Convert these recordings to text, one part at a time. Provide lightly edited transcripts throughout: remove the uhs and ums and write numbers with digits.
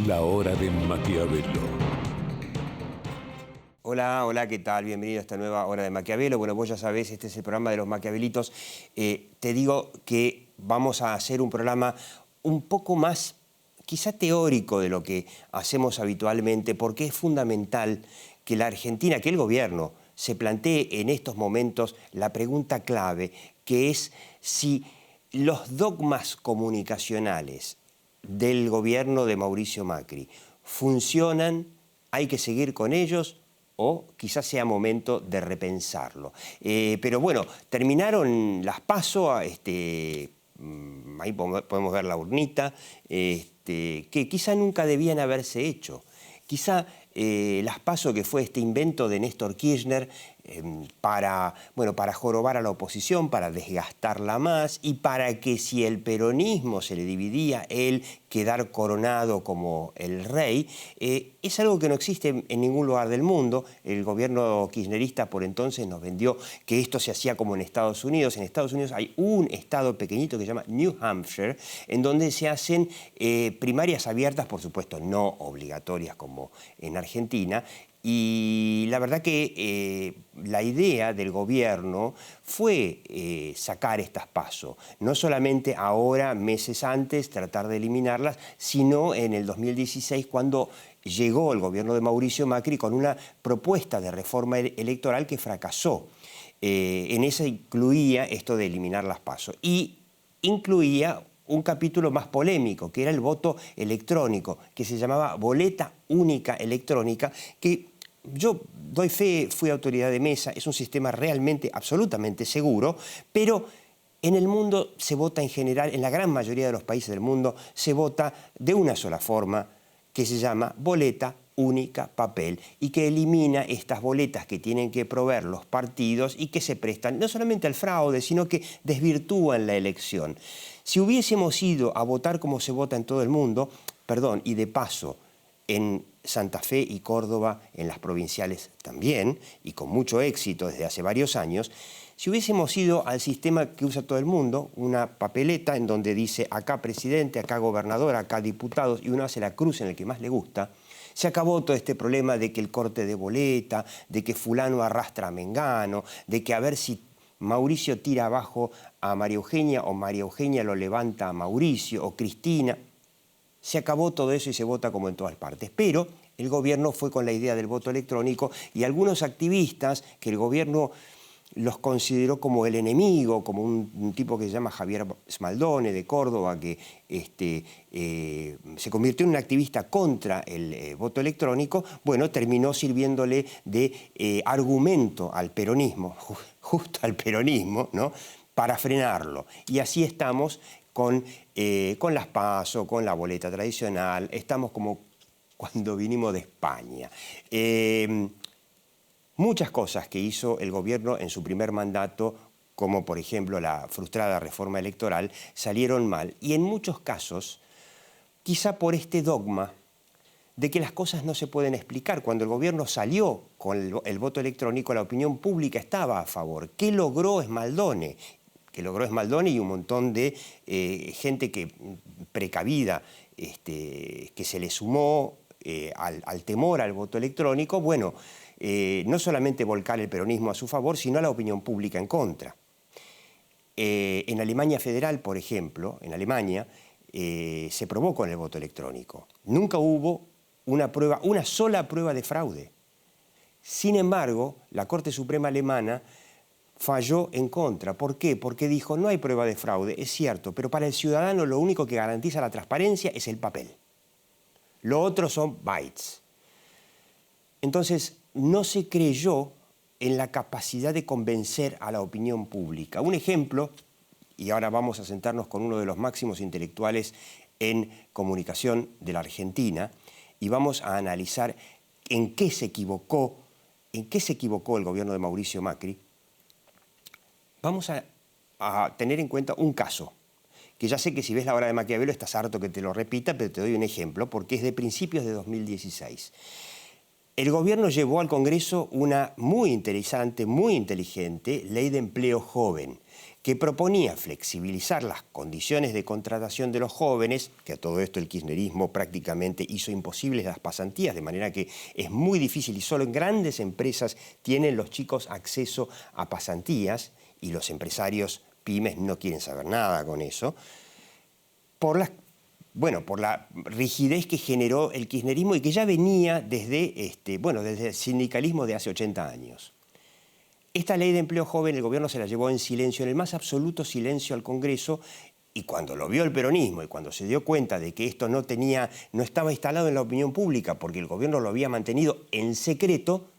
La hora de Maquiavelo. Hola, hola, ¿qué tal? Bienvenido a esta nueva Hora de Maquiavelo. Bueno, vos ya sabés, este es el programa de los Maquiavelitos. Te digo que vamos a hacer un programa un poco más, quizá teórico de lo que hacemos habitualmente, porque es fundamental que la Argentina, que el gobierno, se plantee en estos momentos la pregunta clave, que es si los dogmas comunicacionales del gobierno de Mauricio Macri funcionan, hay que seguir con ellos o quizás sea momento de repensarlo. Pero bueno, terminaron las PASO, ahí podemos ver la urnita, que quizá nunca debían haberse hecho. Quizá las PASO, que fue este invento de Néstor Kirchner para jorobar a la oposición, para desgastarla más y para que si el peronismo se le dividía, él quedar coronado como el rey, es algo que no existe en ningún lugar del mundo. El gobierno kirchnerista por entonces nos vendió que esto se hacía como en Estados Unidos. En Estados Unidos hay un estado pequeñito que se llama New Hampshire, en donde se hacen primarias abiertas, por supuesto no obligatorias como en Argentina. Y la verdad que la idea del gobierno fue sacar estas PASO. No solamente ahora, meses antes, tratar de eliminarlas, sino en el 2016, cuando llegó el gobierno de Mauricio Macri con una propuesta de reforma electoral que fracasó. En esa incluía esto de eliminar las PASO. Y incluía un capítulo más polémico, que era el voto electrónico, que se llamaba boleta única electrónica, que yo doy fe, fui autoridad de mesa, es un sistema realmente, absolutamente seguro, pero en el mundo se vota en general, en la gran mayoría de los países del mundo, se vota de una sola forma, que se llama boleta única papel, y que elimina estas boletas que tienen que proveer los partidos y que se prestan no solamente al fraude, sino que desvirtúan la elección. Si hubiésemos ido a votar como se vota en todo el mundo, y de paso, en Santa Fe y Córdoba, en las provinciales también, y con mucho éxito desde hace varios años, si hubiésemos ido al sistema que usa todo el mundo, una papeleta en donde dice acá presidente, acá gobernador, acá diputados, y uno hace la cruz en el que más le gusta, se acabó todo este problema de que el corte de boleta, de que fulano arrastra a Mengano, de que a ver si Mauricio tira abajo a María Eugenia o María Eugenia lo levanta a Mauricio o Cristina. Se acabó todo eso y se vota como en todas partes. Pero el gobierno fue con la idea del voto electrónico y algunos activistas que el gobierno los consideró como el enemigo, como un tipo que se llama Javier Smaldone de Córdoba, que se convirtió en un activista contra el voto electrónico, bueno, terminó sirviéndole de argumento al peronismo, justo al peronismo, ¿no?, para frenarlo. Y así estamos con las PASO, con la boleta tradicional, estamos como cuando vinimos de España. Muchas cosas que hizo el gobierno en su primer mandato, como por ejemplo la frustrada reforma electoral, salieron mal. Y en muchos casos, quizá por este dogma de que las cosas no se pueden explicar. Cuando el gobierno salió con el voto electrónico, la opinión pública estaba a favor. ¿Qué logró Smaldone? Que logró Smaldone y un montón de gente precavida, que se le sumó al temor al voto electrónico, bueno, no solamente volcar el peronismo a su favor, sino a la opinión pública en contra. En Alemania Federal, por ejemplo, en Alemania, se probó con el voto electrónico. Nunca hubo una sola prueba de fraude. Sin embargo, la Corte Suprema Alemana falló en contra. ¿Por qué? Porque dijo, no hay prueba de fraude, es cierto, pero para el ciudadano lo único que garantiza la transparencia es el papel. Lo otro son bytes. Entonces, no se creyó en la capacidad de convencer a la opinión pública. Un ejemplo, y ahora vamos a sentarnos con uno de los máximos intelectuales en comunicación de la Argentina, y vamos a analizar en qué se equivocó el gobierno de Mauricio Macri. Vamos a tener en cuenta un caso, que ya sé que si ves la Hora de Maquiavelo estás harto que te lo repita, pero te doy un ejemplo, porque es de principios de 2016. el gobierno llevó al Congreso una muy interesante, muy inteligente ley de empleo joven, que proponía flexibilizar las condiciones de contratación de los jóvenes, que a todo esto el kirchnerismo prácticamente hizo imposibles las pasantías, de manera que es muy difícil y solo en grandes empresas tienen los chicos acceso a pasantías y los empresarios pymes no quieren saber nada con eso, por la rigidez que generó el kirchnerismo y que ya venía desde el sindicalismo de hace 80 años. Esta ley de empleo joven el gobierno se la llevó en silencio, en el más absoluto silencio al Congreso, y cuando lo vio el peronismo y cuando se dio cuenta de que esto no estaba instalado en la opinión pública porque el gobierno lo había mantenido en secreto,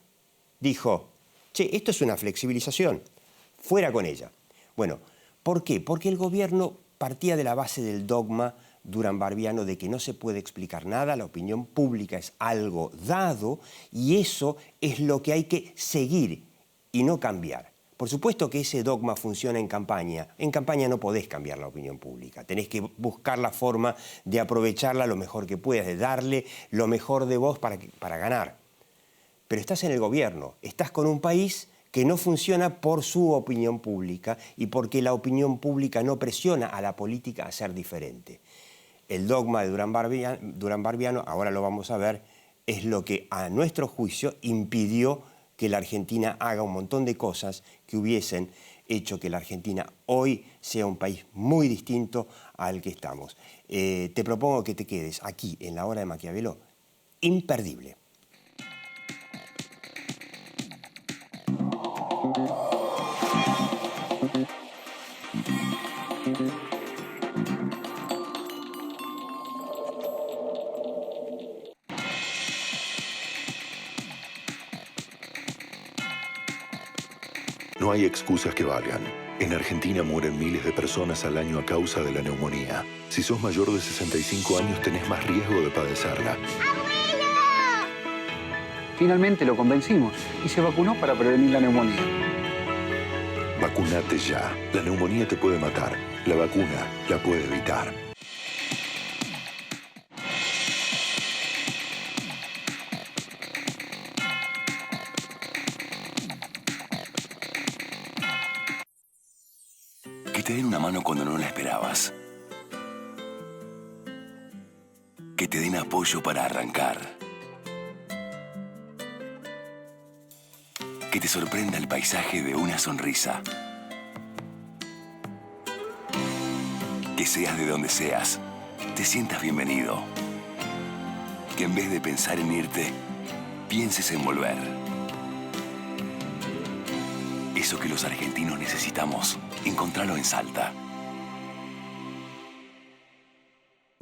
dijo, che, esto es una flexibilización, fuera con ella. Bueno, ¿por qué? Porque el gobierno partía de la base del dogma duranbarbiano de que no se puede explicar nada, la opinión pública es algo dado y eso es lo que hay que seguir y no cambiar. Por supuesto que ese dogma funciona en campaña. En campaña no podés cambiar la opinión pública. Tenés que buscar la forma de aprovecharla lo mejor que puedas, de darle lo mejor de vos para ganar. Pero estás en el gobierno, estás con un país que no funciona por su opinión pública y porque la opinión pública no presiona a la política a ser diferente. El dogma de Duranbarbiano, ahora lo vamos a ver, es lo que a nuestro juicio impidió que la Argentina haga un montón de cosas que hubiesen hecho que la Argentina hoy sea un país muy distinto al que estamos. Te propongo que te quedes aquí en la hora de Maquiavelo, imperdible. No hay excusas que valgan. En Argentina mueren miles de personas al año a causa de la neumonía. Si sos mayor de 65 años tenés más riesgo de padecerla. ¡Abuelo! Finalmente lo convencimos y se vacunó para prevenir la neumonía. Vacunate ya. La neumonía te puede matar. La vacuna la puede evitar. Que te den una mano cuando no la esperabas. Que te den apoyo para arrancar. Que te sorprenda el paisaje de una sonrisa. Que seas de donde seas, te sientas bienvenido. Que en vez de pensar en irte, pienses en volver. Eso que los argentinos necesitamos, encontralo en Salta.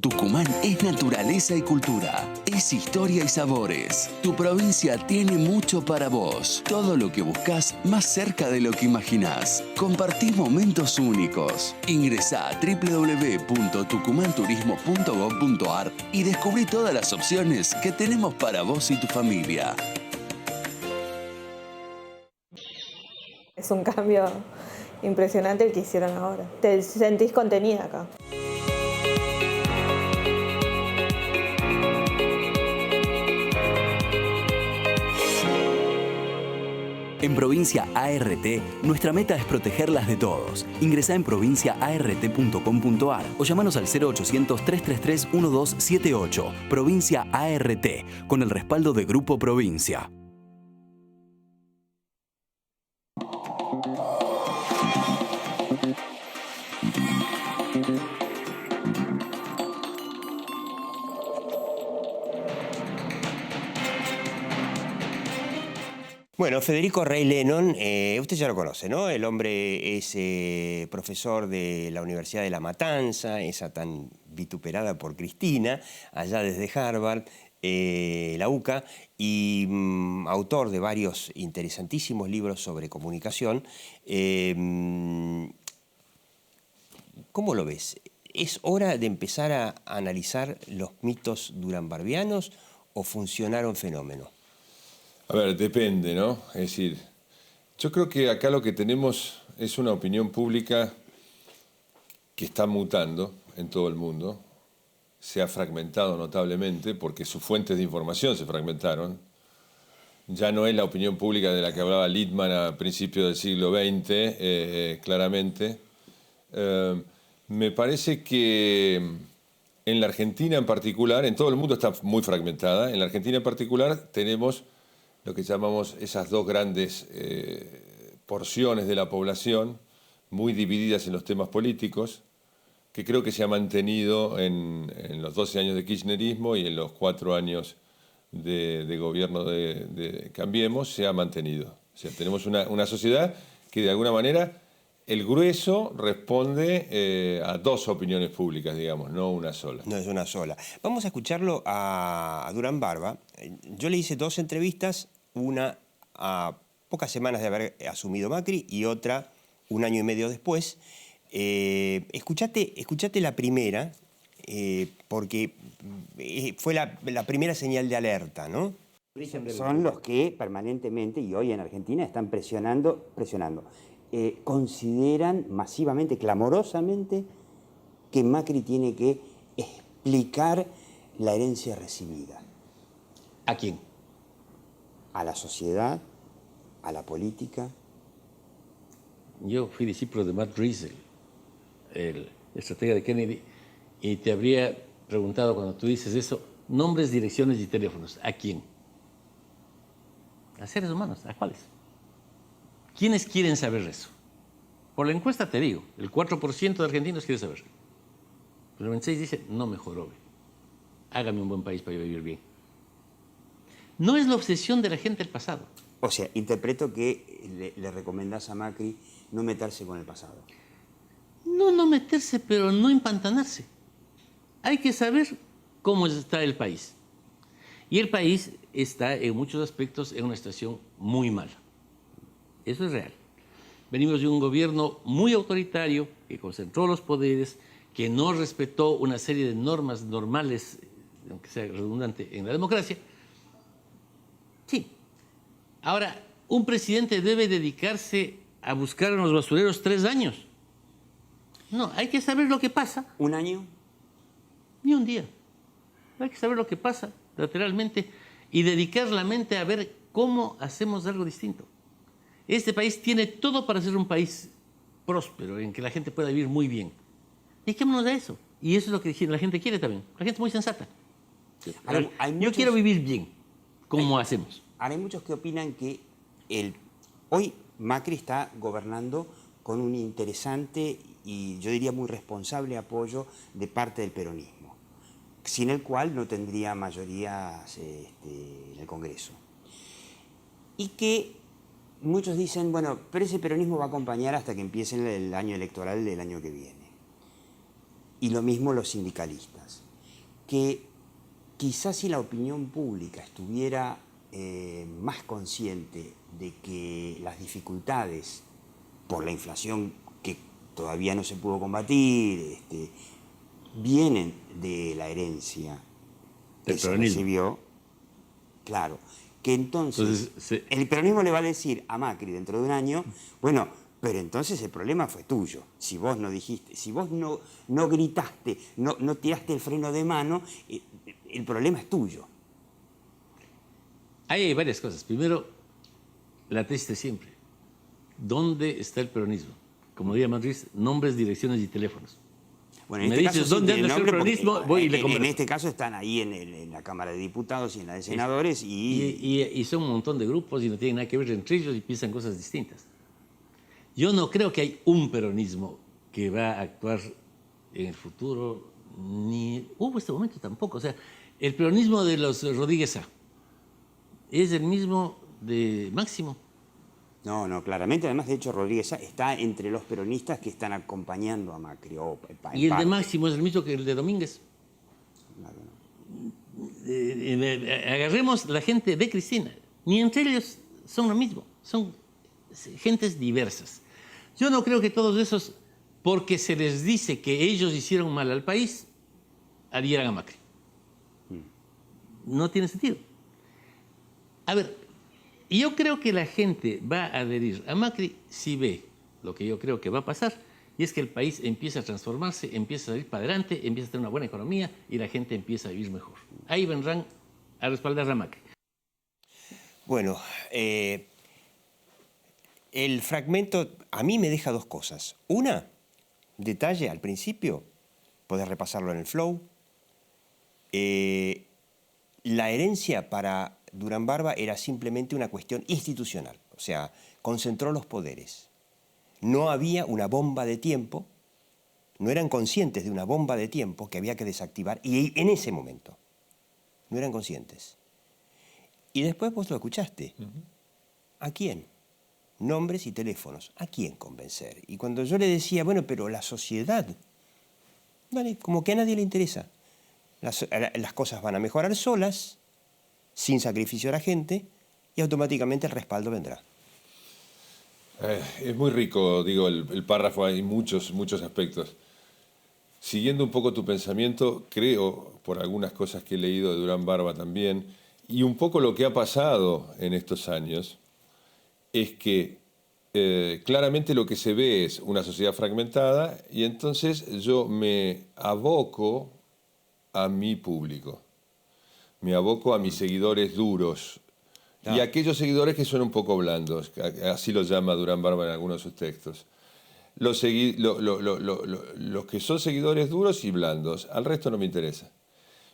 Tucumán es naturaleza y cultura, es historia y sabores. Tu provincia tiene mucho para vos. Todo lo que buscas más cerca de lo que imaginás. Compartí momentos únicos. Ingresá a www.tucumanturismo.gov.ar y descubrí todas las opciones que tenemos para vos y tu familia. Es un cambio impresionante el que hicieron ahora. Te sentís contenida acá. En Provincia ART, nuestra meta es protegerlas de todos. Ingresá en provinciaart.com.ar o llamanos al 0800-333-1278. Provincia ART, con el respaldo de Grupo Provincia. Bueno, Federico Rey Lennon, usted ya lo conoce, ¿no? El hombre es profesor de la Universidad de La Matanza, esa tan vituperada por Cristina, allá desde Harvard, la UCA, y autor de varios interesantísimos libros sobre comunicación. ¿Cómo lo ves? ¿Es hora de empezar a analizar los mitos duranbarbianos o funcionaron fenómenos? A ver, depende, ¿no? Es decir, yo creo que acá lo que tenemos es una opinión pública que está mutando en todo el mundo. Se ha fragmentado notablemente porque sus fuentes de información se fragmentaron. ya no es la opinión pública de la que hablaba Littmann a principios del siglo XX, claramente. Me parece que en la Argentina en particular, en todo el mundo está muy fragmentada, en la Argentina en particular tenemos lo que llamamos esas dos grandes porciones de la población, muy divididas en los temas políticos, que creo que se ha mantenido en los 12 años de kirchnerismo y en los 4 años de gobierno de Cambiemos, se ha mantenido. O sea, tenemos una sociedad que de alguna manera el grueso responde a dos opiniones públicas, digamos, no una sola. No es una sola. Vamos a escucharlo a Durán Barba. Yo le hice 2 entrevistas, una a pocas semanas de haber asumido Macri y otra 1 año y medio después. Escuchate la primera, porque fue la primera señal de alerta, ¿no? Son los que permanentemente, y hoy en Argentina, están presionando. Consideran masivamente, clamorosamente, que Macri tiene que explicar la herencia recibida. ¿A quién? A la sociedad, a la política. Yo fui discípulo de Matt Riesel, el estratega de Kennedy, y te habría preguntado cuando tú dices eso, nombres, direcciones y teléfonos. ¿A quién? A seres humanos. ¿A cuáles? ¿Quiénes quieren saber eso? Por la encuesta te digo, el 4% de argentinos quiere saber. El 96% dice, no me jorobe. Hágame un buen país para vivir bien. No es la obsesión de la gente del pasado. O sea, interpreto que le recomendás a Macri no meterse con el pasado. No meterse, pero no empantanarse. Hay que saber cómo está el país. Y el país está en muchos aspectos en una situación muy mala. Eso es real. Venimos de un gobierno muy autoritario que concentró los poderes, que no respetó una serie de normas normales, aunque sea redundante, en la democracia. Sí. Ahora, un presidente debe dedicarse a buscar en los basureros 3 años. No, hay que saber lo que pasa. ¿1 año? Ni un día. Hay que saber lo que pasa lateralmente y dedicar la mente a ver cómo hacemos algo distinto. Este país tiene todo para ser un país próspero, en que la gente pueda vivir muy bien. Dediquémonos a eso. Y eso es lo que la gente quiere también. La gente es muy sensata. Ahora, yo quiero vivir bien. ¿Cómo hacemos? Ahora hay muchos que opinan que hoy Macri está gobernando con un interesante y yo diría muy responsable apoyo de parte del peronismo, sin el cual no tendría mayoría en el Congreso. Y que muchos dicen, bueno, pero ese peronismo va a acompañar hasta que empiece el año electoral del año que viene. Y lo mismo los sindicalistas. Que quizás si la opinión pública estuviera más consciente de que las dificultades por la inflación que todavía no se pudo combatir vienen de la herencia que se recibió, claro, que entonces el peronismo le va a decir a Macri dentro de 1 año, bueno, pero entonces el problema fue tuyo. Si vos no dijiste, si vos no gritaste, no tiraste el freno de mano, el problema es tuyo. Ahí hay varias cosas. Primero, la tesis de siempre. ¿Dónde está el peronismo? Como diría Madrid, nombres, direcciones y teléfonos. Bueno, en me este dices, caso ¿dónde anda el peronismo? Voy y le converso. En este caso están ahí en la Cámara de Diputados y en la de Senadores y son un montón de grupos y no tienen nada que ver entre ellos y piensan cosas distintas. Yo no creo que hay un peronismo que va a actuar en el futuro, ni hubo este momento tampoco. O sea, el peronismo de los Rodríguez Sá es el mismo de Máximo. No, claramente. Además, de hecho, Rodríguez Sá está entre los peronistas que están acompañando a Macri. Y el de Máximo es el mismo que el de Domínguez. Agarremos la gente de Cristina. Ni entre ellos son lo mismo. Son gentes diversas. Yo no creo que todos esos, porque se les dice que ellos hicieron mal al país, adhieran a Macri. No tiene sentido. A ver, yo creo que la gente va a adherir a Macri si ve lo que yo creo que va a pasar, y es que el país empieza a transformarse, empieza a salir para adelante, empieza a tener una buena economía y la gente empieza a vivir mejor. Ahí vendrán a respaldar a Macri. Bueno, el fragmento a mí me deja dos cosas. Una, detalle al principio, podés repasarlo en el flow. La herencia para Durán Barba era simplemente una cuestión institucional, o sea, concentró los poderes. No había una bomba de tiempo, no eran conscientes de una bomba de tiempo que había que desactivar, y en ese momento no eran conscientes. Y después vos lo escuchaste. ¿A quién? Nombres y teléfonos. ¿A quién convencer? Y cuando yo le decía, bueno, pero la sociedad, vale, como que a nadie le interesa. Las cosas van a mejorar solas, sin sacrificio de la gente, y automáticamente el respaldo vendrá. Es muy rico, digo, el párrafo, hay muchos aspectos. Siguiendo un poco tu pensamiento, creo, por algunas cosas que he leído de Durán Barba también, y un poco lo que ha pasado en estos años, es que claramente lo que se ve es una sociedad fragmentada, y entonces yo me aboco a mi público, me aboco a mis seguidores duros, y a aquellos seguidores que son un poco blandos, así los llama Durán Barba en algunos de sus textos. Los que son seguidores duros y blandos, al resto no me interesa.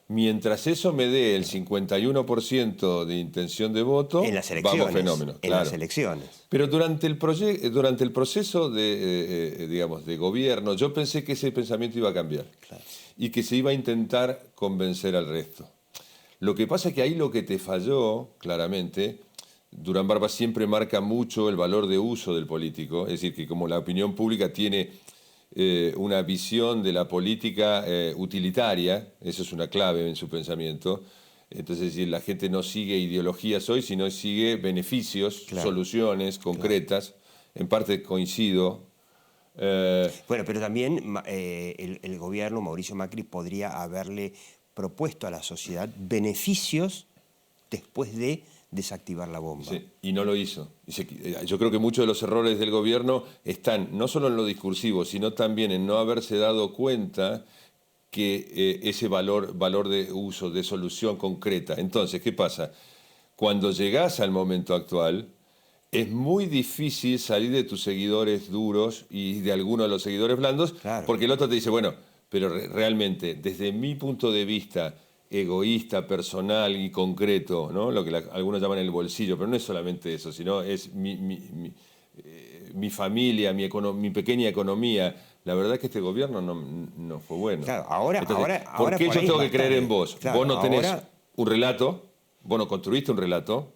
Mientras eso me dé el 51% de intención de voto, en las elecciones, vamos fenómeno. En las elecciones. Pero durante el proceso digamos, de gobierno, yo pensé que ese pensamiento iba a cambiar. Claro. Y que se iba a intentar convencer al resto. Lo que pasa es que ahí lo que te falló, claramente, Durán Barba siempre marca mucho el valor de uso del político, es decir, que como la opinión pública tiene una visión de la política utilitaria, eso es una clave en su pensamiento, entonces es decir, la gente no sigue ideologías hoy, sino sigue beneficios, claro, soluciones concretas, claro. En parte coincido. Bueno, pero también el gobierno, Mauricio Macri, podría haberle propuesto a la sociedad beneficios después de desactivar la bomba. Sí, y no lo hizo. Yo creo que muchos de los errores del gobierno están no solo en lo discursivo, sino también en no haberse dado cuenta que ese valor de uso, de solución concreta. Entonces, ¿qué pasa? Cuando llegás al momento actual, es muy difícil salir de tus seguidores duros y de algunos de los seguidores blandos, claro, porque el otro te dice, bueno, pero realmente, desde mi punto de vista egoísta, personal y concreto, ¿no? Lo que algunos llaman el bolsillo, pero no es solamente eso, sino es mi familia, mi pequeña economía. La verdad es que este gobierno no fue bueno. Claro, ahora, ¿por qué yo tengo que creer en vos? Claro, vos no tenés un relato, vos no construiste un relato,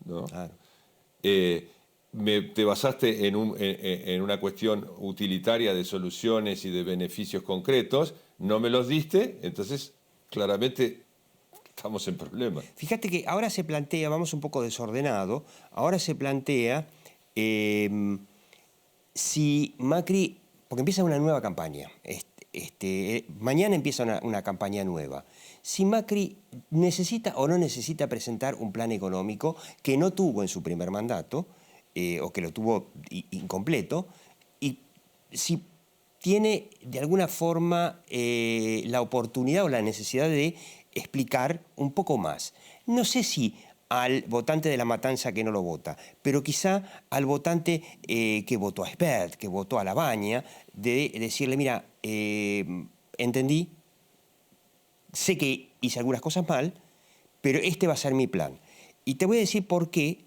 ¿no? Claro. Te basaste en una cuestión utilitaria de soluciones y de beneficios concretos, no me los diste, entonces claramente estamos en problemas. Fíjate que ahora se plantea, vamos un poco desordenado, ahora se plantea si Macri, porque empieza una nueva campaña, mañana empieza una campaña nueva, si Macri necesita o no necesita presentar un plan económico que no tuvo en su primer mandato, o que lo tuvo incompleto, y si tiene de alguna forma la oportunidad o la necesidad de explicar un poco más. No sé si al votante de La Matanza que no lo vota, pero quizá al votante que votó a Espert, que votó a Labaña, de decirle, mira, entendí, sé que hice algunas cosas mal, pero este va a ser mi plan. Y te voy a decir por qué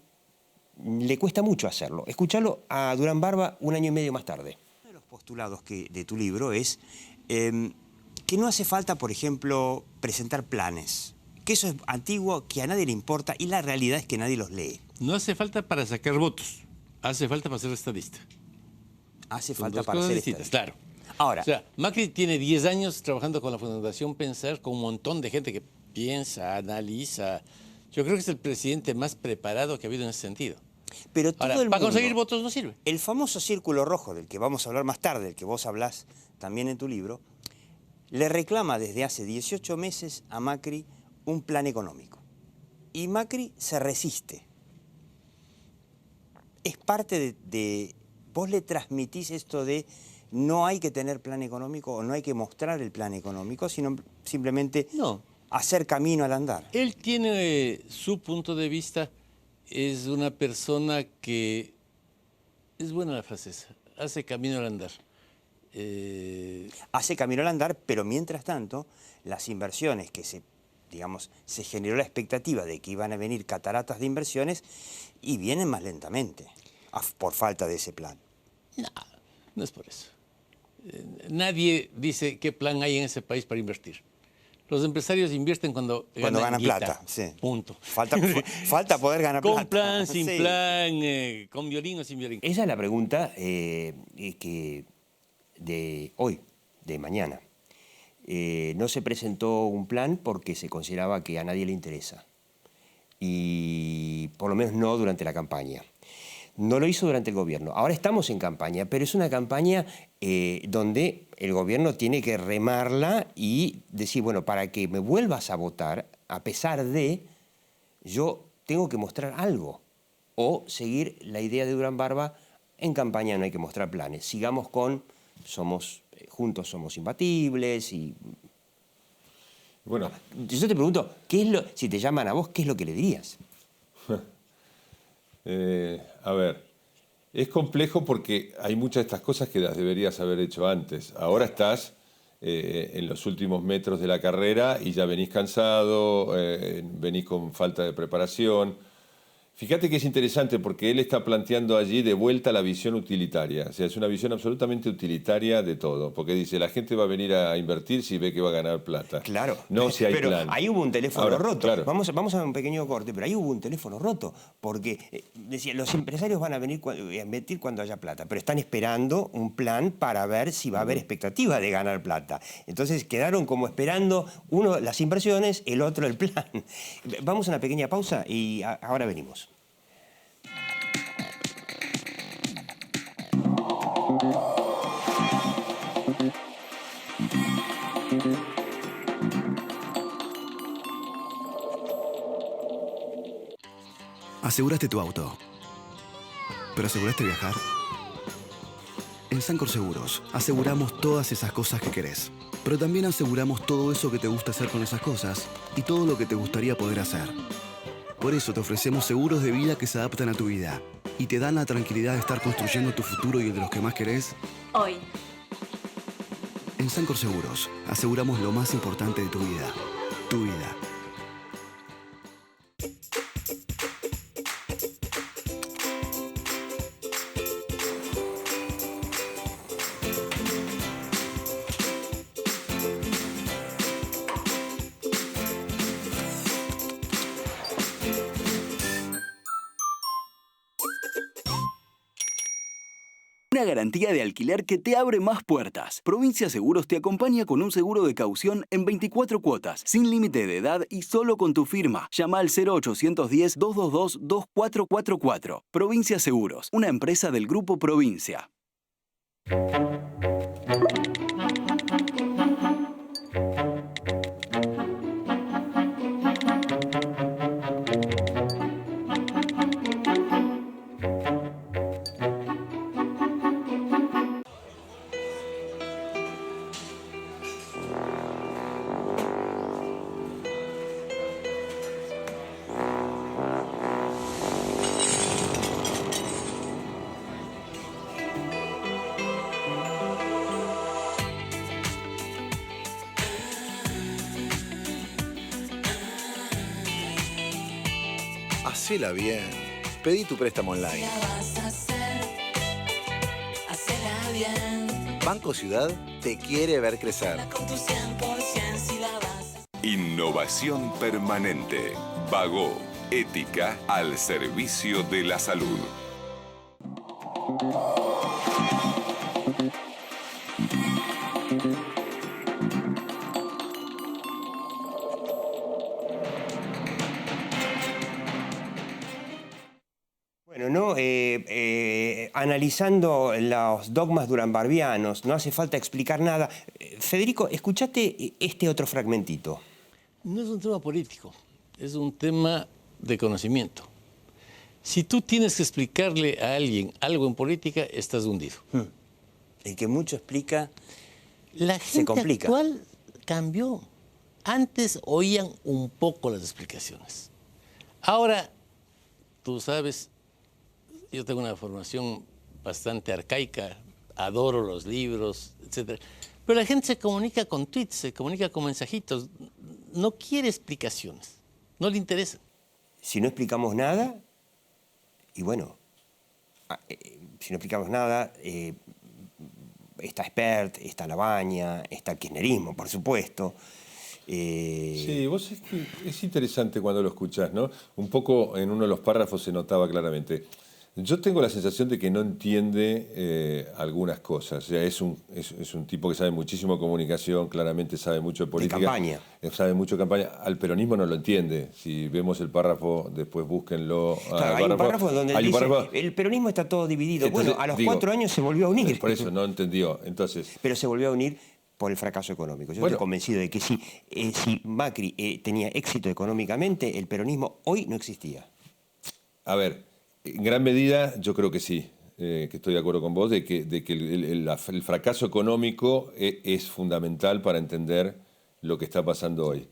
le cuesta mucho hacerlo. Escucharlo a Durán Barba un año y medio más tarde. Uno de los postulados de tu libro es que no hace falta, por ejemplo, presentar planes. Que eso es antiguo, que a nadie le importa, y la realidad es que nadie los lee. No hace falta para sacar votos, hace falta para ser estadista. Hace falta para ser estadista. Claro. Ahora, o sea, Macri tiene 10 años trabajando con la Fundación Pensar, con un montón de gente que piensa, analiza. Yo creo que es el presidente más preparado que ha habido en ese sentido. Pero todo ahora, el para mundo, conseguir votos no sirve. El famoso círculo rojo, del que vamos a hablar más tarde, del que vos hablás también en tu libro, le reclama desde hace 18 meses a Macri un plan económico. Y Macri se resiste. Es parte de... Vos le transmitís esto de no hay que tener plan económico o no hay que mostrar el plan económico, sino simplemente hacer camino al andar. Él tiene su punto de vista es una persona que, es buena la frase esa, hace camino al andar. Hace camino al andar, pero mientras tanto, las inversiones que se generó la expectativa de que iban a venir cataratas de inversiones y vienen más lentamente, por falta de ese plan. No, no es por eso. Nadie dice qué plan hay en ese país para invertir. Los empresarios invierten cuando ganan guita. plata. Sí. Punto. Falta poder ganar plata. Con plan, sin Sí. plan, con violín o sin violín. Esa es la pregunta que de hoy, de mañana. No se presentó un plan porque se consideraba que a nadie le interesa. Y por lo menos no durante la campaña. No lo hizo durante el gobierno. Ahora estamos en campaña, pero es una campaña donde el gobierno tiene que remarla y decir, bueno, para que me vuelvas a votar, a pesar de, yo tengo que mostrar algo. O seguir la idea de Durán Barba, en campaña no hay que mostrar planes. Sigamos con, juntos somos imbatibles y... Bueno, yo te pregunto, si te llaman a vos, ¿qué es lo que le dirías? A ver, es complejo porque hay muchas de estas cosas que las deberías haber hecho antes. Ahora estás en los últimos metros de la carrera y ya venís cansado, venís con falta de preparación. Fíjate que es interesante porque él está planteando allí de vuelta la visión utilitaria. O sea, es una visión absolutamente utilitaria de todo. Porque dice, la gente va a venir a invertir si ve que va a ganar plata. Claro. No si hay pero plan. Ahí hubo un teléfono Ahora, roto. claro. Vamos a un pequeño corte, pero ahí hubo un teléfono roto. Porque decía, los empresarios van a venir a invertir cuando haya plata, pero están esperando un plan para ver si va a haber expectativa de ganar plata. Entonces quedaron como esperando uno las inversiones, el otro el plan. Vamos a una pequeña pausa y ahora venimos. Aseguraste tu auto. ¿Pero aseguraste viajar? En Sancor Seguros aseguramos todas esas cosas que querés. Pero también aseguramos todo eso que te gusta hacer con esas cosas y todo lo que te gustaría poder hacer. Por eso te ofrecemos seguros de vida que se adaptan a tu vida y te dan la tranquilidad de estar construyendo tu futuro y el de los que más querés hoy. En Sancor Seguros aseguramos lo más importante de tu vida. Tu vida. Una garantía de alquiler que te abre más puertas. Provincia Seguros te acompaña con un seguro de caución en 24 cuotas, sin límite de edad y solo con tu firma. Llama al 0810-222-2444. Provincia Seguros, una empresa del Grupo Provincia. Hacela bien. Pedí tu préstamo online. Banco Ciudad te quiere ver crecer. Innovación permanente. Vago. Ética al servicio de la salud. Bueno, ¿no? Analizando los dogmas duranbarbianos, no hace falta explicar nada. Federico, escuchate este otro fragmentito. No es un tema político, es un tema de conocimiento. Si tú tienes que explicarle a alguien algo en política, estás hundido. El que mucho explica La gente actual cambió. Antes oían un poco las explicaciones. Ahora tú sabes, yo tengo una formación bastante arcaica, adoro los libros, etc. Pero la gente se comunica con tweets, se comunica con mensajitos, no quiere explicaciones, no le interesa. Si no explicamos nada, y bueno, si no explicamos nada, está Spert, está Labaña, está el kirchnerismo, por supuesto. Sí, vos es que es interesante cuando lo escuchás, ¿no? Un poco en uno de los párrafos se notaba claramente. Yo tengo la sensación de que no entiende algunas cosas. O sea, es un tipo que sabe muchísimo de comunicación, claramente sabe mucho de política. De campaña. Sabe mucho de campaña. Al peronismo no lo entiende. Si vemos el párrafo, después búsquenlo. Claro, hay un párrafo donde él dice, el peronismo está todo dividido. Entonces, bueno, a los 4 años se volvió a unir. Por eso, no entendió. Entonces, pero se volvió a unir por el fracaso económico. Yo estoy convencido de que si Macri tenía éxito económicamente, el peronismo hoy no existía. A ver, en gran medida yo creo que sí, que estoy de acuerdo con vos, de que el fracaso económico es fundamental para entender lo que está pasando hoy.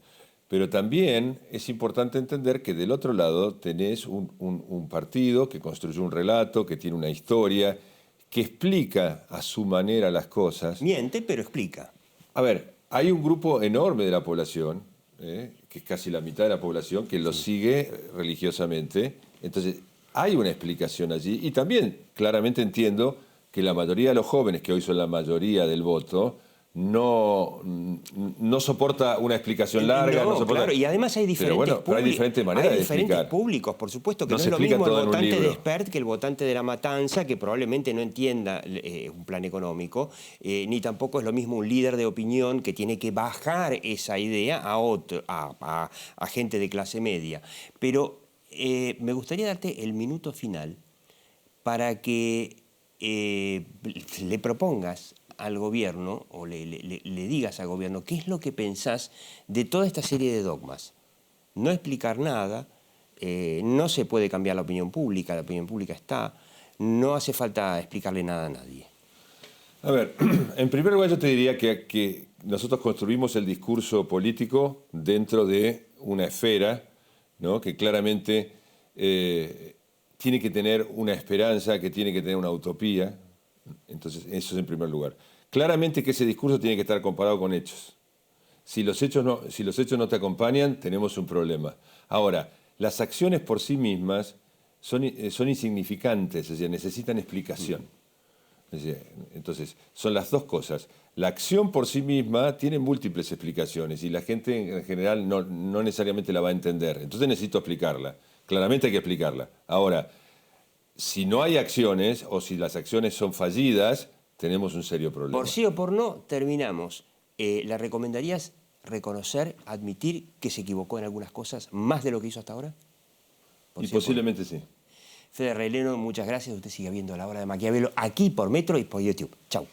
Pero también es importante entender que del otro lado tenés un partido que construyó un relato, que tiene una historia, que explica a su manera las cosas. Miente, pero explica. A ver, hay un grupo enorme de la población, que es casi la mitad de la población, que lo sigue religiosamente. Entonces, hay una explicación allí. Y también claramente entiendo que la mayoría de los jóvenes, que hoy son la mayoría del voto, no soporta una explicación larga. No soporta... Claro, y además hay diferentes, pero hay diferentes maneras de explicar. Hay diferentes públicos, por supuesto, que no es lo mismo el votante de Spert que el votante de La Matanza, que probablemente no entienda un plan económico, ni tampoco es lo mismo un líder de opinión que tiene que bajar esa idea a gente de clase media. Pero me gustaría darte el minuto final para que le propongas al gobierno o le digas al gobierno qué es lo que pensás de toda esta serie de dogmas. No explicar nada, no se puede cambiar la opinión pública está, no hace falta explicarle nada a nadie. A ver, en primer lugar yo te diría que nosotros construimos el discurso político dentro de una esfera, ¿no?, que claramente tiene que tener una esperanza, que tiene que tener una utopía. Entonces, eso es en primer lugar. Claramente que ese discurso tiene que estar comparado con hechos. Si los hechos no te acompañan, tenemos un problema. Ahora, las acciones por sí mismas son insignificantes, es decir, necesitan explicación. Es decir, entonces, son las dos cosas. La acción por sí misma tiene múltiples explicaciones y la gente en general no necesariamente la va a entender. Entonces necesito explicarla. Claramente hay que explicarla. Ahora, si no hay acciones o si las acciones son fallidas, tenemos un serio problema. Por sí o por no, terminamos. ¿Le recomendarías reconocer, admitir que se equivocó en algunas cosas más de lo que hizo hasta ahora? Y posiblemente sí. Fede Raileno, muchas gracias. Usted sigue viendo La Hora de Maquiavelo aquí por Metro y por YouTube. Chau.